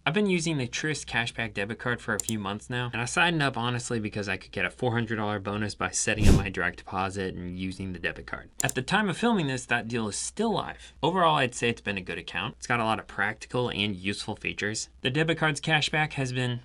I've been using the Truist Cashback debit card for a few months now, and I signed up honestly because I could get a $400 bonus by setting up my direct deposit and using the debit card. At the time of filming this, that deal is still live. Overall, I'd say it's been a good account. It's got a lot of practical and useful features. The debit card's cashback has been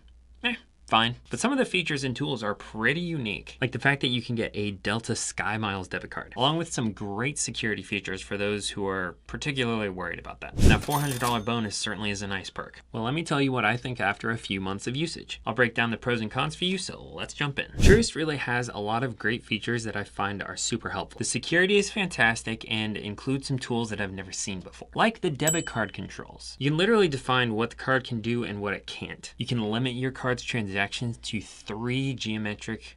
fine, but some of the features and tools are pretty unique, like the fact that you can get a Delta SkyMiles debit card, along with some great security features for those who are particularly worried about that. And that $400 bonus certainly is a nice perk. Well, let me tell you what I think after a few months of usage. I'll break down the pros and cons for you, so let's jump in. Truist really has a lot of great features that I find are super helpful. The security is fantastic and includes some tools that I've never seen before, like the debit card controls. You can literally define what the card can do and what it can't. You can limit your card's transactions to 3 geographic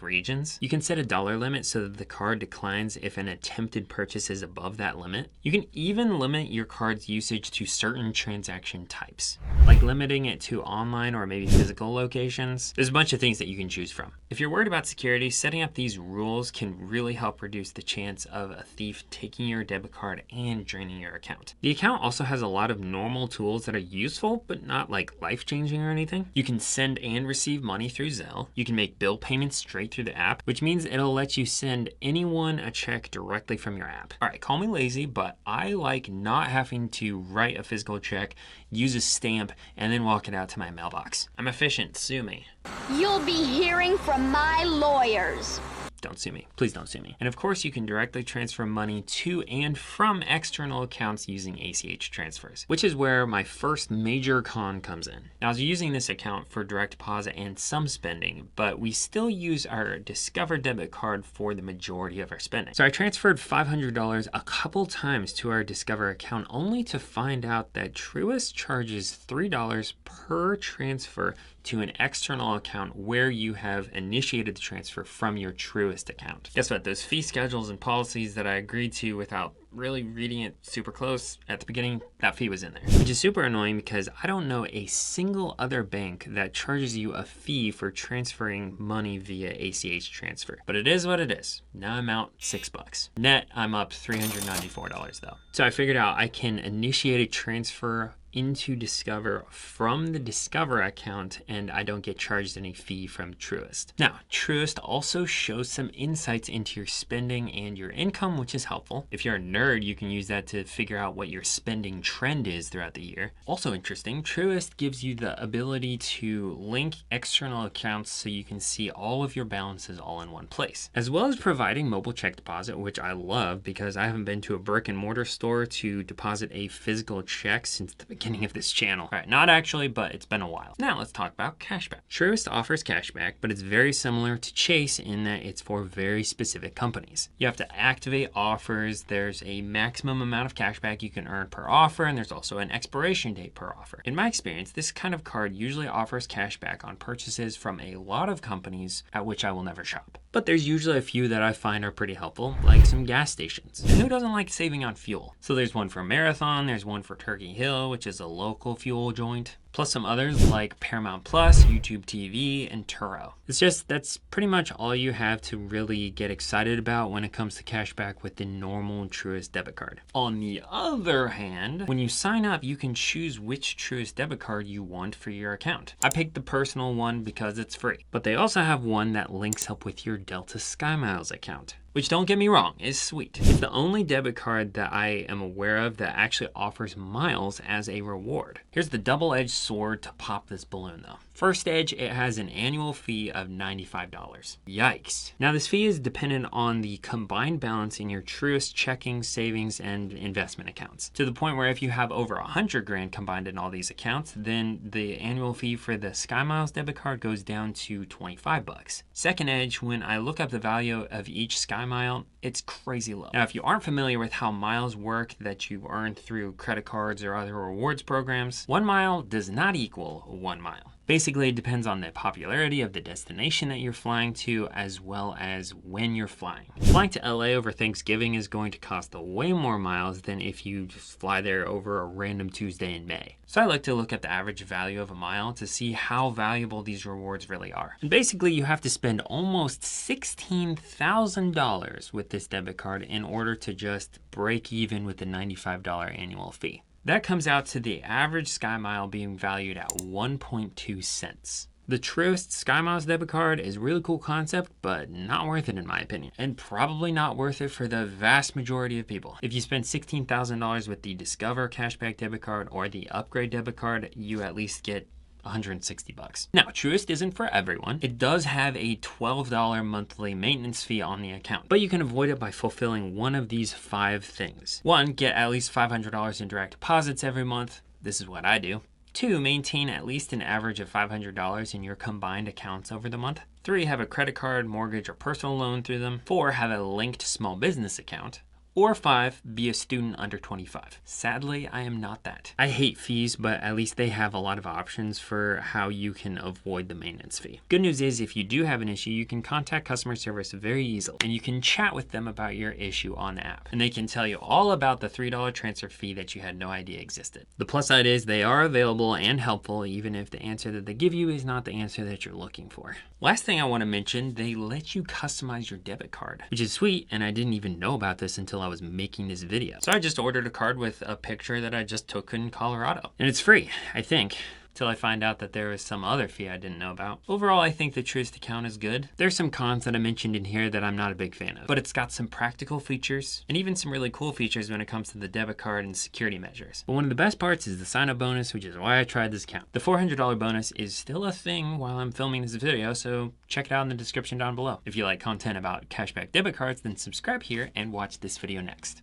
regions. You can set a dollar limit so that the card declines if an attempted purchase is above that limit. You can even limit your card's usage to certain transaction types, like limiting it to online or maybe physical locations. There's a bunch of things that you can choose from. If you're worried about security, setting up these rules can really help reduce the chance of a thief taking your debit card and draining your account. The account also has a lot of normal tools that are useful, but not like life-changing or anything. You can send and receive money through Zelle. You can make bill payments straight through the app, which means it'll let you send anyone a check directly from your app. All right, call me lazy, but I like not having to write a physical check, use a stamp, and then walk it out to my mailbox. I'm efficient, sue me. You'll be hearing from my lawyers. Don't sue me. Please don't sue me. And of course, you can directly transfer money to and from external accounts using ACH transfers, which is where my first major con comes in. Now, I was using this account for direct deposit and some spending, but we still use our Discover debit card for the majority of our spending. So I transferred $500 a couple times to our Discover account only to find out that Truist charges $3 per transfer to an external account where you have initiated the transfer from your Truist account. Guess what? Those fee schedules and policies that I agreed to without really reading it super close at the beginning, that fee was in there. Which is super annoying because I don't know a single other bank that charges you a fee for transferring money via ACH transfer. But it is what it is. Now I'm out $6. Net, I'm up $394 though. So I figured out I can initiate a transfer into Discover from the Discover account and I don't get charged any fee from Truist. Now, Truist also shows some insights into your spending and your income, which is helpful. If you're a nerd, you can use that to figure out what your spending trend is throughout the year. Also interesting, Truist gives you the ability to link external accounts so you can see all of your balances all in one place, as well as providing mobile check deposit, which I love because I haven't been to a brick and mortar store to deposit a physical check since the beginning of this channel. All right, not actually, but it's been a while. Now let's talk about cashback. Truist offers cashback, but it's very similar to Chase in that it's for very specific companies. You have to activate offers. There's a maximum amount of cashback you can earn per offer, and there's also an expiration date per offer. In my experience, this kind of card usually offers cashback on purchases from a lot of companies at which I will never shop. But there's usually a few that I find are pretty helpful, like some gas stations. And who doesn't like saving on fuel? So there's one for Marathon, there's one for Turkey Hill, which is a local fuel joint, plus some others like Paramount Plus, YouTube TV, and Turo. That's pretty much all you have to really get excited about when it comes to cashback with the normal Truist debit card. On the other hand, when you sign up, you can choose which Truist debit card you want for your account. I picked the personal one because it's free, but they also have one that links up with your Delta SkyMiles account, which, don't get me wrong, is sweet. It's the only debit card that I am aware of that actually offers miles as a reward. Here's the double-edged sword to pop this balloon though. First edge, it has an annual fee of $95. Yikes. Now this fee is dependent on the combined balance in your Truist checking, savings, and investment accounts. To the point where if you have over 100 grand combined in all these accounts, then the annual fee for the SkyMiles debit card goes down to $25. Second edge, when I look up the value of each SkyMile, it's crazy low. Now, if you aren't familiar with how miles work that you earn through credit cards or other rewards programs, 1 mile does not equal 1 mile. Basically, it depends on the popularity of the destination that you're flying to, as well as when you're flying. Flying to LA over Thanksgiving is going to cost way more miles than if you just fly there over a random Tuesday in May. So I like to look at the average value of a mile to see how valuable these rewards really are. And basically, you have to spend almost $16,000 with this debit card in order to just break even with the $95 annual fee. That comes out to the average SkyMile being valued at 1.2 cents. The Truist SkyMiles debit card is a really cool concept, but not worth it in my opinion. And probably not worth it for the vast majority of people. If you spend $16,000 with the Discover Cashback debit card or the Upgrade debit card, you at least get $160. Now, Truist isn't for everyone. It does have a $12 monthly maintenance fee on the account, but you can avoid it by fulfilling one of these 5 things. 1, get at least $500 in direct deposits every month. This is what I do. 2, maintain at least an average of $500 in your combined accounts over the month. 3, have a credit card, mortgage, or personal loan through them. 4, have a linked small business account. Or 5, be a student under 25. Sadly, I am not that. I hate fees, but at least they have a lot of options for how you can avoid the maintenance fee. Good news is if you do have an issue, you can contact customer service very easily, and you can chat with them about your issue on the app. And they can tell you all about the $3 transfer fee that you had no idea existed. The plus side is they are available and helpful, even if the answer that they give you is not the answer that you're looking for. Last thing I want to mention, they let you customize your debit card, which is sweet, and I didn't even know about this until I was making this video. So I just ordered a card with a picture that I just took in Colorado. And it's free, I think, till I find out that there is some other fee I didn't know about. Overall, I think the Truist account is good. There's some cons that I mentioned in here that I'm not a big fan of, but it's got some practical features and even some really cool features when it comes to the debit card and security measures. But one of the best parts is the sign-up bonus, which is why I tried this account. The $400 bonus is still a thing while I'm filming this video, so check it out in the description down below. If you like content about cashback debit cards, then subscribe here and watch this video next.